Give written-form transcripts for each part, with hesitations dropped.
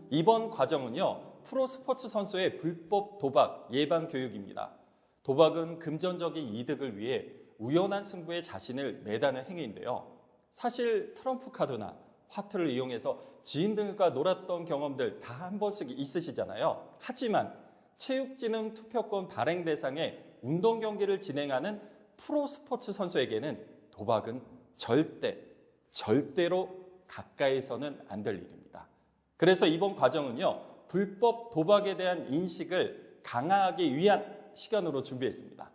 이번 과정은요, 프로스포츠 선수의 불법 도박 예방 교육입니다. 도박은 금전적인 이득을 위해 우연한 승부에 자신을 내다는 행위인데요. 사실 트럼프 카드나 화투를 이용해서 지인들과 놀았던 경험들 다 한 번씩 있으시잖아요. 하지만 체육진흥 투표권 발행 대상의 운동 경기를 진행하는 프로스포츠 선수에게는 도박은 절대로 가까이서는 안 될 일입니다. 그래서 이번 과정은요, 불법 도박에 대한 인식을 강화하기 위한 시간으로 준비했습니다.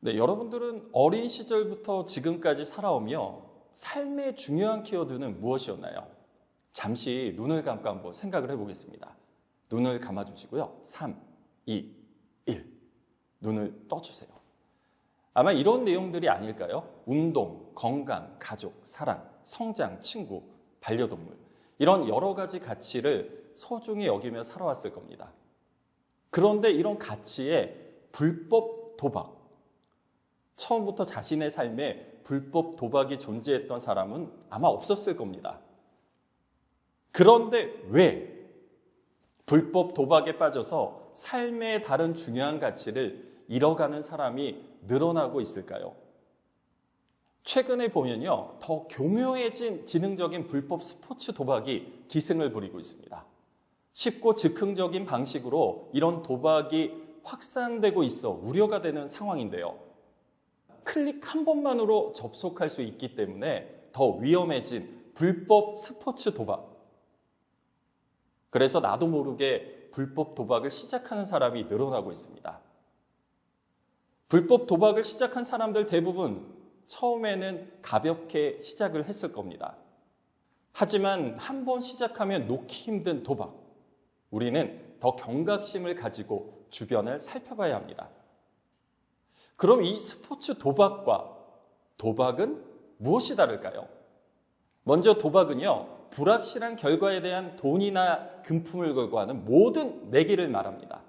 네, 여러분들은 어린 시절부터 지금까지 살아오며 삶의 중요한 키워드는 무엇이었나요? 잠시 눈을 감고 한번 생각을 해보겠습니다. 눈을 감아주시고요. 3, 2, 1. 눈을 떠주세요. 아마 이런 내용들이 아닐까요? 운동, 건강, 가족, 사랑, 성장, 친구, 반려동물. 이런 여러 가지 가치를 소중히 여기며 살아왔을 겁니다. 그런데 이런 가치에 불법 도박, 처음부터 자신의 삶에 불법 도박이 존재했던 사람은 아마 없었을 겁니다. 그런데 왜 불법 도박에 빠져서 삶의 다른 중요한 가치를 잃어가는 사람이 늘어나고 있을까요? 최근에 보면요, 더 교묘해진 지능적인 불법 스포츠 도박이 기승을 부리고 있습니다. 쉽고 즉흥적인 방식으로 이런 도박이 확산되고 있어 우려가 되는 상황인데요. 클릭 한 번만으로 접속할 수 있기 때문에 더 위험해진 불법 스포츠 도박. 그래서 나도 모르게 불법 도박을 시작하는 사람이 늘어나고 있습니다. 불법 도박을 시작한 사람들 대부분 처음에는 가볍게 시작을 했을 겁니다. 하지만 한 번 시작하면 놓기 힘든 도박. 우리는 더 경각심을 가지고 주변을 살펴봐야 합니다. 그럼 이 스포츠 도박과 도박은 무엇이 다를까요? 먼저 도박은요, 불확실한 결과에 대한 돈이나 금품을 걸고 하는 모든 내기를 말합니다.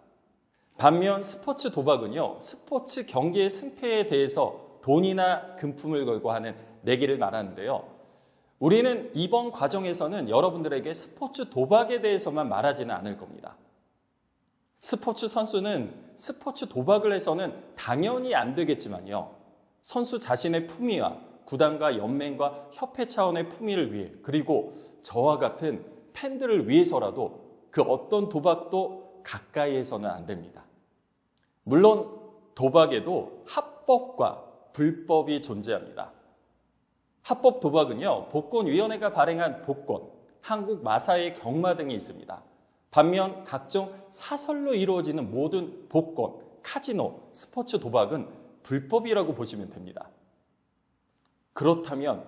반면 스포츠 도박은요, 스포츠 경기의 승패에 대해서 돈이나 금품을 걸고 하는 내기를 말하는데요. 우리는 이번 과정에서는 여러분들에게 스포츠 도박에 대해서만 말하지는 않을 겁니다. 스포츠 선수는 스포츠 도박을 해서는 당연히 안 되겠지만요, 선수 자신의 품위와 구단과 연맹과 협회 차원의 품위를 위해, 그리고 저와 같은 팬들을 위해서라도 그 어떤 도박도 가까이에서는 안 됩니다. 물론 도박에도 합법과 불법이 존재합니다. 합법 도박은요, 복권위원회가 발행한 복권, 한국 마사의 경마 등이 있습니다. 반면 각종 사설로 이루어지는 모든 복권, 카지노, 스포츠 도박은 불법이라고 보시면 됩니다. 그렇다면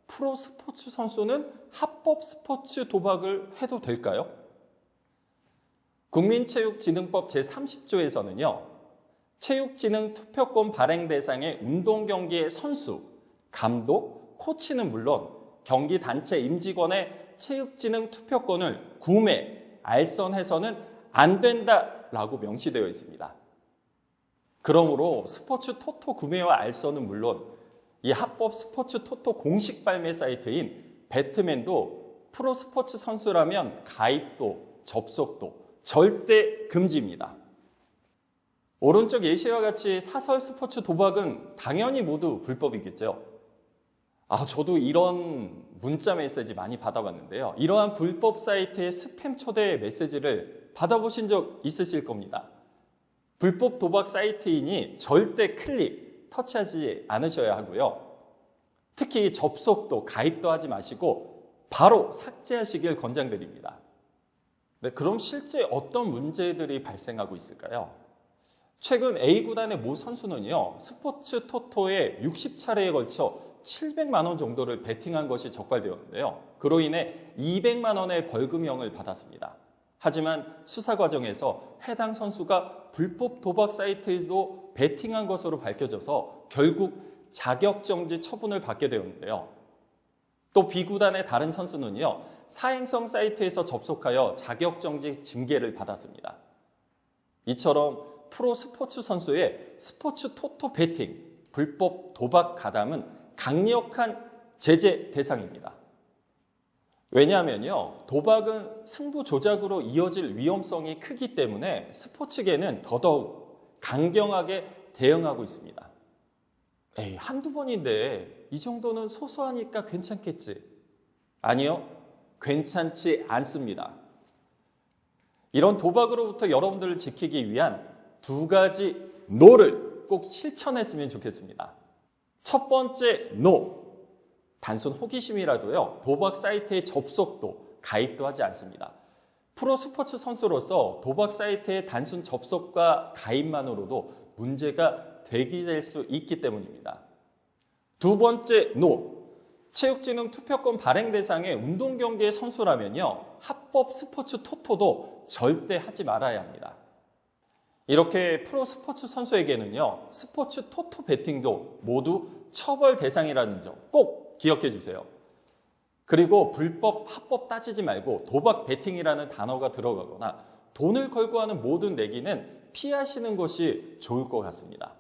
프로 스포츠 선수는 합법 스포츠 도박을 해도 될까요? 국민체육진흥법 제30조에서는요, 체육진흥 투표권 발행 대상의 운동경기의 선수, 감독, 코치는 물론 경기 단체 임직원의 체육진흥 투표권을 구매, 알선해서는 안 된다라고 명시되어 있습니다. 그러므로 스포츠 토토 구매와 알선은 물론 이 합법 스포츠 토토 공식 발매 사이트인 배트맨도 프로 스포츠 선수라면 가입도 접속도 절대 금지입니다. 오른쪽 예시와 같이 사설 스포츠 도박은 당연히 모두 불법이겠죠. 저도 이런 문자 메시지 많이 받아봤는데요. 이러한 불법 사이트의 스팸 초대 메시지를 받아보신 적 있으실 겁니다. 불법 도박 사이트이니 절대 클릭, 터치하지 않으셔야 하고요. 특히 접속도 가입도 하지 마시고 바로 삭제하시길 권장드립니다. 네, 그럼 실제 어떤 문제들이 발생하고 있을까요? 최근 A구단의 모 선수는요, 스포츠 토토에 60차례에 걸쳐 700만 원 정도를 베팅한 것이 적발되었는데요. 그로 인해 200만 원의 벌금형을 받았습니다. 하지만 수사 과정에서 해당 선수가 불법 도박 사이트에도 베팅한 것으로 밝혀져서 결국 자격정지 처분을 받게 되었는데요. 또 B구단의 다른 선수는요, 사행성 사이트에서 접속하여 자격정지 징계를 받았습니다. 이처럼 프로 스포츠 선수의 스포츠 토토 베팅, 불법 도박 가담은 강력한 제재 대상입니다. 왜냐하면요, 도박은 승부 조작으로 이어질 위험성이 크기 때문에 스포츠계는 더더욱 강경하게 대응하고 있습니다. 에이, 한두 번인데 이 정도는 소소하니까 괜찮겠지. 아니요, 괜찮지 않습니다. 이런 도박으로부터 여러분들을 지키기 위한 두 가지 노를 꼭 실천했으면 좋겠습니다. 첫 번째 노. 단순 호기심이라도요, 도박 사이트에 접속도, 가입도 하지 않습니다. 프로 스포츠 선수로서 도박 사이트의 단순 접속과 가입만으로도 문제가 제기될 수 있기 때문입니다. 두 번째 노. 체육진흥 투표권 발행 대상의 운동경기의 선수라면요, 합법 스포츠 토토도 절대 하지 말아야 합니다. 이렇게 프로 스포츠 선수에게는요, 스포츠 토토 베팅도 모두 처벌 대상이라는 점 꼭 기억해 주세요. 그리고 불법, 합법 따지지 말고 도박 베팅이라는 단어가 들어가거나 돈을 걸고 하는 모든 내기는 피하시는 것이 좋을 것 같습니다.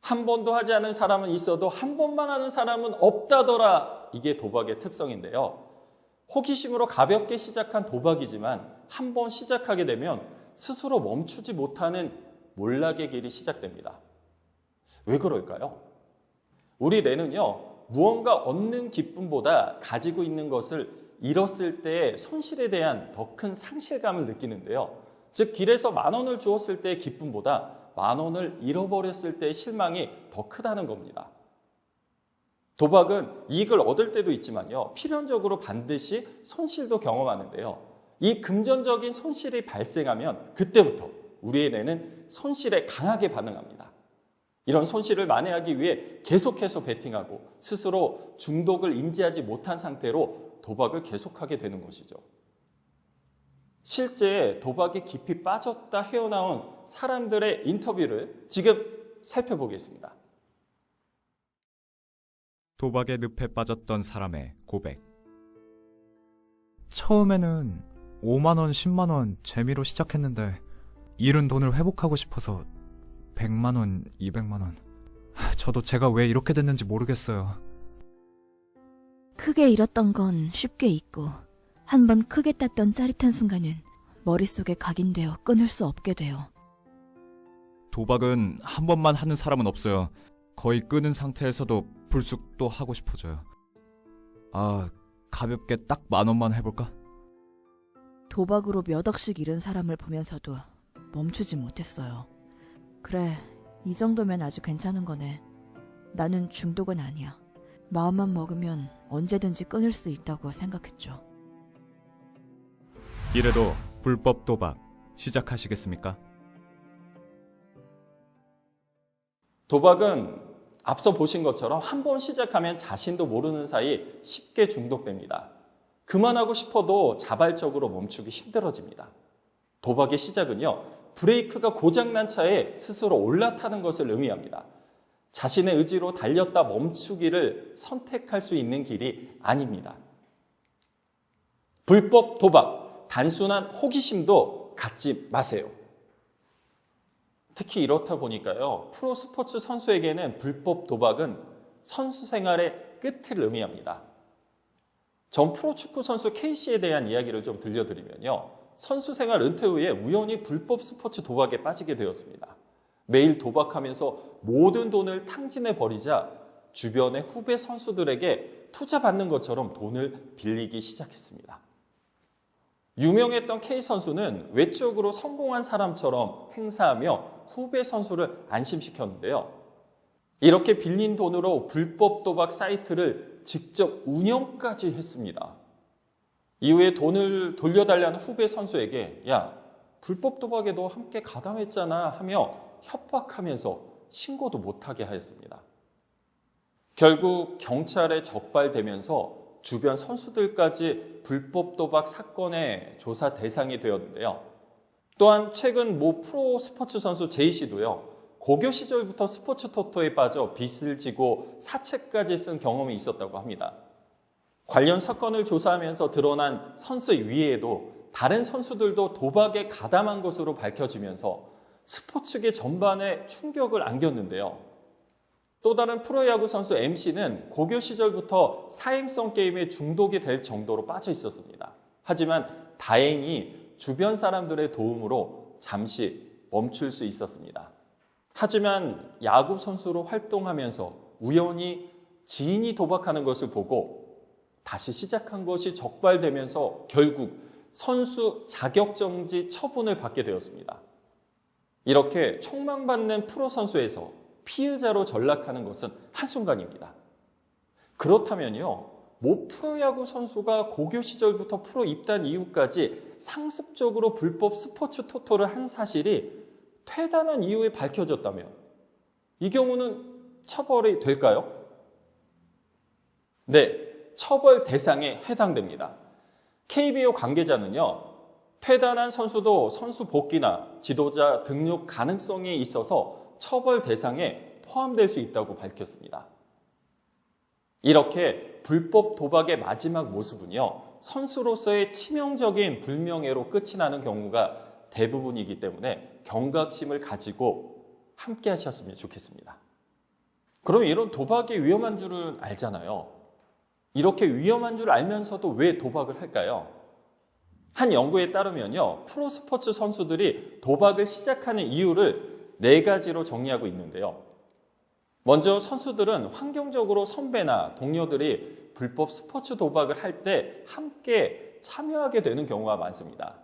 한 번도 하지 않은 사람은 있어도 한 번만 하는 사람은 없다더라. 이게 도박의 특성인데요. 호기심으로 가볍게 시작한 도박이지만 한 번 시작하게 되면 스스로 멈추지 못하는 몰락의 길이 시작됩니다. 왜 그럴까요? 우리 뇌는요, 무언가 얻는 기쁨보다 가지고 있는 것을 잃었을 때의 손실에 대한 더 큰 상실감을 느끼는데요. 즉, 길에서 10,000원을 주었을 때의 기쁨보다 10,000원을 잃어버렸을 때의 실망이 더 크다는 겁니다. 도박은 이익을 얻을 때도 있지만요, 필연적으로 반드시 손실도 경험하는데요. 이 금전적인 손실이 발생하면 그때부터 우리의 뇌는 손실에 강하게 반응합니다. 이런 손실을 만회하기 위해 계속해서 베팅하고 스스로 중독을 인지하지 못한 상태로 도박을 계속하게 되는 것이죠. 실제 도박에 깊이 빠졌다 헤어나온 사람들의 인터뷰를 지금 살펴보겠습니다. 도박의 늪에 빠졌던 사람의 고백. 처음에는 5만원, 10만원 재미로 시작했는데 잃은 돈을 회복하고 싶어서 100만원, 200만원. 저도 제가 왜 이렇게 됐는지 모르겠어요. 크게 잃었던 건 쉽게 잊고 한번 크게 땄던 짜릿한 순간은 머릿속에 각인되어 끊을 수 없게 돼요. 도박은 한 번만 하는 사람은 없어요. 거의 끊은 상태에서도 불쑥 또 하고 싶어져요. 가볍게 딱 10,000원만 해볼까? 도박으로 몇 억씩 잃은 사람을 보면서도 멈추지 못했어요. 그래, 이 정도면 아주 괜찮은 거네. 나는 중독은 아니야. 마음만 먹으면 언제든지 끊을 수 있다고 생각했죠. 이래도 불법 도박 시작하시겠습니까? 도박은 앞서 보신 것처럼 한 번 시작하면 자신도 모르는 사이 쉽게 중독됩니다. 그만하고 싶어도 자발적으로 멈추기 힘들어집니다. 도박의 시작은요, 브레이크가 고장난 차에 스스로 올라타는 것을 의미합니다. 자신의 의지로 달렸다 멈추기를 선택할 수 있는 길이 아닙니다. 불법 도박, 단순한 호기심도 갖지 마세요. 특히 이렇다 보니까요, 프로 스포츠 선수에게는 불법 도박은 선수 생활의 끝을 의미합니다. 전 프로축구 선수 K씨에 대한 이야기를 좀 들려드리면요, 선수 생활 은퇴 후에 우연히 불법 스포츠 도박에 빠지게 되었습니다. 매일 도박하면서 모든 돈을 탕진해 버리자 주변의 후배 선수들에게 투자받는 것처럼 돈을 빌리기 시작했습니다. 유명했던 K 선수는 외적으로 성공한 사람처럼 행사하며 후배 선수를 안심시켰는데요. 이렇게 빌린 돈으로 불법 도박 사이트를 직접 운영까지 했습니다. 이후에 돈을 돌려달라는 후배 선수에게 야, 불법 도박에도 함께 가담했잖아 하며 협박하면서 신고도 못하게 하였습니다. 결국 경찰에 적발되면서 주변 선수들까지 불법 도박 사건의 조사 대상이 되었는데요. 또한 최근 모 프로 스포츠 선수 제이씨도요, 고교 시절부터 스포츠 토토에 빠져 빚을 지고 사채까지 쓴 경험이 있었다고 합니다. 관련 사건을 조사하면서 드러난 선수 위에도 다른 선수들도 도박에 가담한 것으로 밝혀지면서 스포츠계 전반에 충격을 안겼는데요. 또 다른 프로야구 선수 MC는 고교 시절부터 사행성 게임에 중독이 될 정도로 빠져 있었습니다. 하지만 다행히 주변 사람들의 도움으로 잠시 멈출 수 있었습니다. 하지만 야구 선수로 활동하면서 우연히 지인이 도박하는 것을 보고 다시 시작한 것이 적발되면서 결국 선수 자격정지 처분을 받게 되었습니다. 이렇게 촉망받는 프로 선수에서 피의자로 전락하는 것은 한순간입니다. 그렇다면요, 모 프로야구 선수가 고교 시절부터 프로 입단 이후까지 상습적으로 불법 스포츠 토토를 한 사실이 퇴단한 이후에 밝혀졌다면 이 경우는 처벌이 될까요? 네, 처벌 대상에 해당됩니다. KBO 관계자는요, 퇴단한 선수도 선수 복귀나 지도자 등록 가능성이 있어서 처벌 대상에 포함될 수 있다고 밝혔습니다. 이렇게 불법 도박의 마지막 모습은요, 선수로서의 치명적인 불명예로 끝이 나는 경우가 대부분이기 때문에 경각심을 가지고 함께 하셨으면 좋겠습니다. 그럼 이런 도박이 위험한 줄은 알잖아요. 이렇게 위험한 줄 알면서도 왜 도박을 할까요? 한 연구에 따르면요, 프로스포츠 선수들이 도박을 시작하는 이유를 4가지로 정리하고 있는데요. 먼저 선수들은 환경적으로 선배나 동료들이 불법 스포츠 도박을 할 때 함께 참여하게 되는 경우가 많습니다.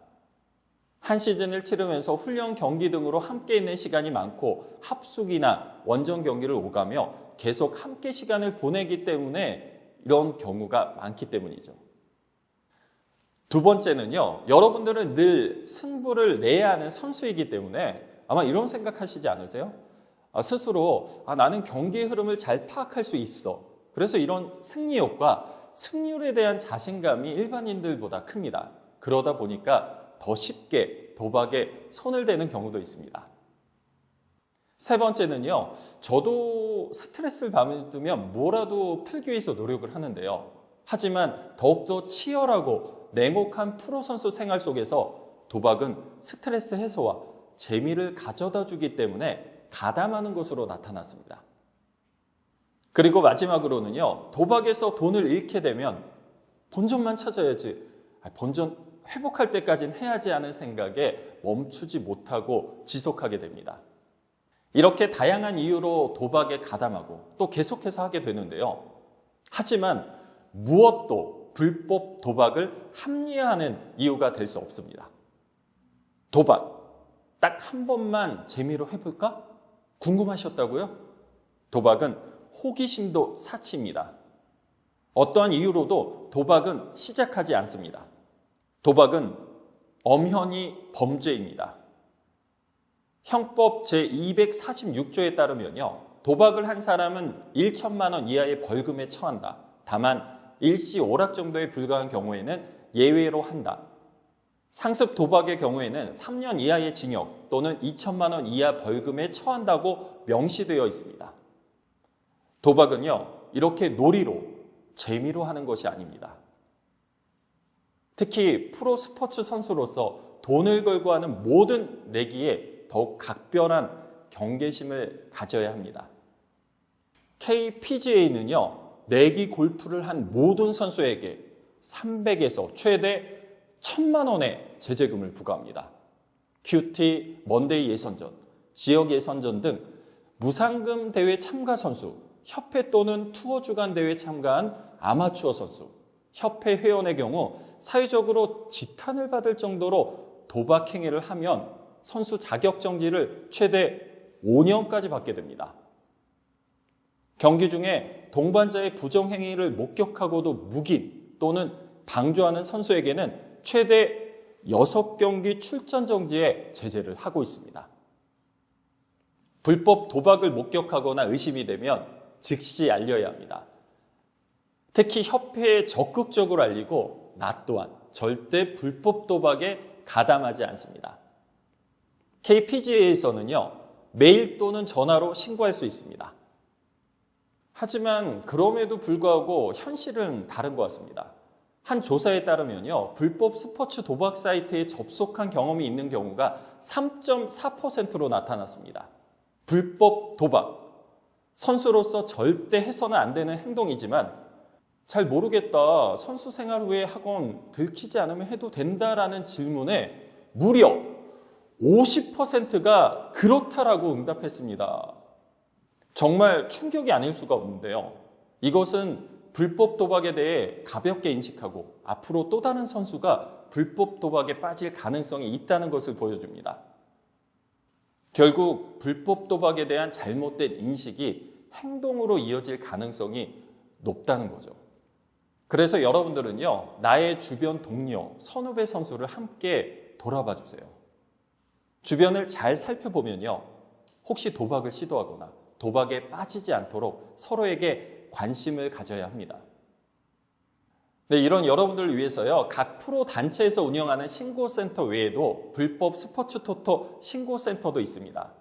한 시즌을 치르면서 훈련 경기 등으로 함께 있는 시간이 많고 합숙이나 원정 경기를 오가며 계속 함께 시간을 보내기 때문에 이런 경우가 많기 때문이죠. 두 번째는요, 여러분들은 늘 승부를 내야 하는 선수이기 때문에 아마 이런 생각하시지 않으세요? 스스로 나는 경기의 흐름을 잘 파악할 수 있어. 그래서 이런 승리욕과 승률에 대한 자신감이 일반인들보다 큽니다. 그러다 보니까 더 쉽게 도박에 손을 대는 경우도 있습니다. 세 번째는요, 저도 스트레스를 받으면 뭐라도 풀기 위해서 노력을 하는데요. 하지만 더욱더 치열하고 냉혹한 프로선수 생활 속에서 도박은 스트레스 해소와 재미를 가져다 주기 때문에 가담하는 것으로 나타났습니다. 그리고 마지막으로는요, 도박에서 돈을 잃게 되면 본전만 찾아야지, 본전 회복할 때까지는 해야지 하는 생각에 멈추지 못하고 지속하게 됩니다. 이렇게 다양한 이유로 도박에 가담하고 또 계속해서 하게 되는데요. 하지만 무엇도 불법 도박을 합리화하는 이유가 될 수 없습니다. 도박, 딱 한 번만 재미로 해볼까? 궁금하셨다고요? 도박은 호기심도 사치입니다. 어떠한 이유로도 도박은 시작하지 않습니다. 도박은 엄연히 범죄입니다. 형법 제246조에 따르면요, 도박을 한 사람은 1천만 원 이하의 벌금에 처한다. 다만 일시 오락 정도에 불과한 경우에는 예외로 한다. 상습 도박의 경우에는 3년 이하의 징역 또는 2천만 원 이하 벌금에 처한다고 명시되어 있습니다. 도박은요, 이렇게 놀이로, 재미로 하는 것이 아닙니다. 특히 프로 스포츠 선수로서 돈을 걸고 하는 모든 내기에 더욱 각별한 경계심을 가져야 합니다. KPGA는요, 내기 골프를 한 모든 선수에게 300에서 최대 1,000만 원의 제재금을 부과합니다. 큐티, 먼데이 예선전, 지역 예선전 등 무상금 대회 참가 선수, 협회 또는 투어 주간 대회 참가한 아마추어 선수, 협회 회원의 경우 사회적으로 지탄을 받을 정도로 도박 행위를 하면 선수 자격 정지를 최대 5년까지 받게 됩니다. 경기 중에 동반자의 부정행위를 목격하고도 묵인 또는 방조하는 선수에게는 최대 6경기 출전 정지의 제재를 하고 있습니다. 불법 도박을 목격하거나 의심이 되면 즉시 알려야 합니다. 특히 협회에 적극적으로 알리고 나 또한 절대 불법 도박에 가담하지 않습니다. KPGA에서는요, 메일 또는 전화로 신고할 수 있습니다. 하지만 그럼에도 불구하고 현실은 다른 것 같습니다. 한 조사에 따르면요, 불법 스포츠 도박 사이트에 접속한 경험이 있는 경우가 3.4%로 나타났습니다. 불법 도박. 선수로서 절대 해서는 안 되는 행동이지만 잘 모르겠다, 선수 생활 후에 학원 들키지 않으면 해도 된다라는 질문에 무려 50%가 그렇다라고 응답했습니다. 정말 충격이 아닐 수가 없는데요. 이것은 불법 도박에 대해 가볍게 인식하고 앞으로 또 다른 선수가 불법 도박에 빠질 가능성이 있다는 것을 보여줍니다. 결국 불법 도박에 대한 잘못된 인식이 행동으로 이어질 가능성이 높다는 거죠. 그래서 여러분들은요, 나의 주변 동료, 선후배 선수를 함께 돌아봐 주세요. 주변을 잘 살펴보면요, 혹시 도박을 시도하거나 도박에 빠지지 않도록 서로에게 관심을 가져야 합니다. 네, 이런 여러분들을 위해서요, 각 프로 단체에서 운영하는 신고센터 외에도 불법 스포츠 토토 신고센터도 있습니다.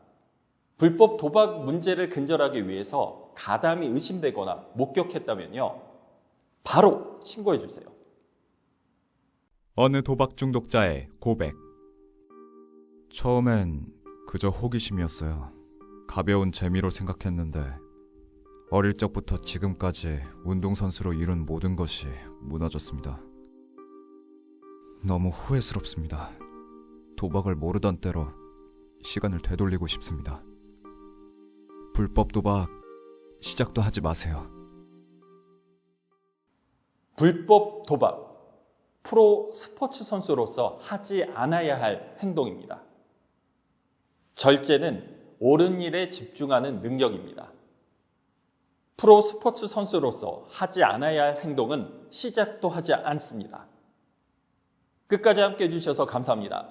불법 도박 문제를 근절하기 위해서 가담이 의심되거나 목격했다면요, 바로 신고해 주세요. 어느 도박 중독자의 고백. 처음엔 그저 호기심이었어요. 가벼운 재미로 생각했는데 어릴 적부터 지금까지 운동선수로 이룬 모든 것이 무너졌습니다. 너무 후회스럽습니다. 도박을 모르던 때로 시간을 되돌리고 싶습니다. 불법 도박 시작도 하지 마세요. 불법 도박, 프로 스포츠 선수로서 하지 않아야 할 행동입니다. 절제는 옳은 일에 집중하는 능력입니다. 프로 스포츠 선수로서 하지 않아야 할 행동은 시작도 하지 않습니다. 끝까지 함께 해주셔서 감사합니다.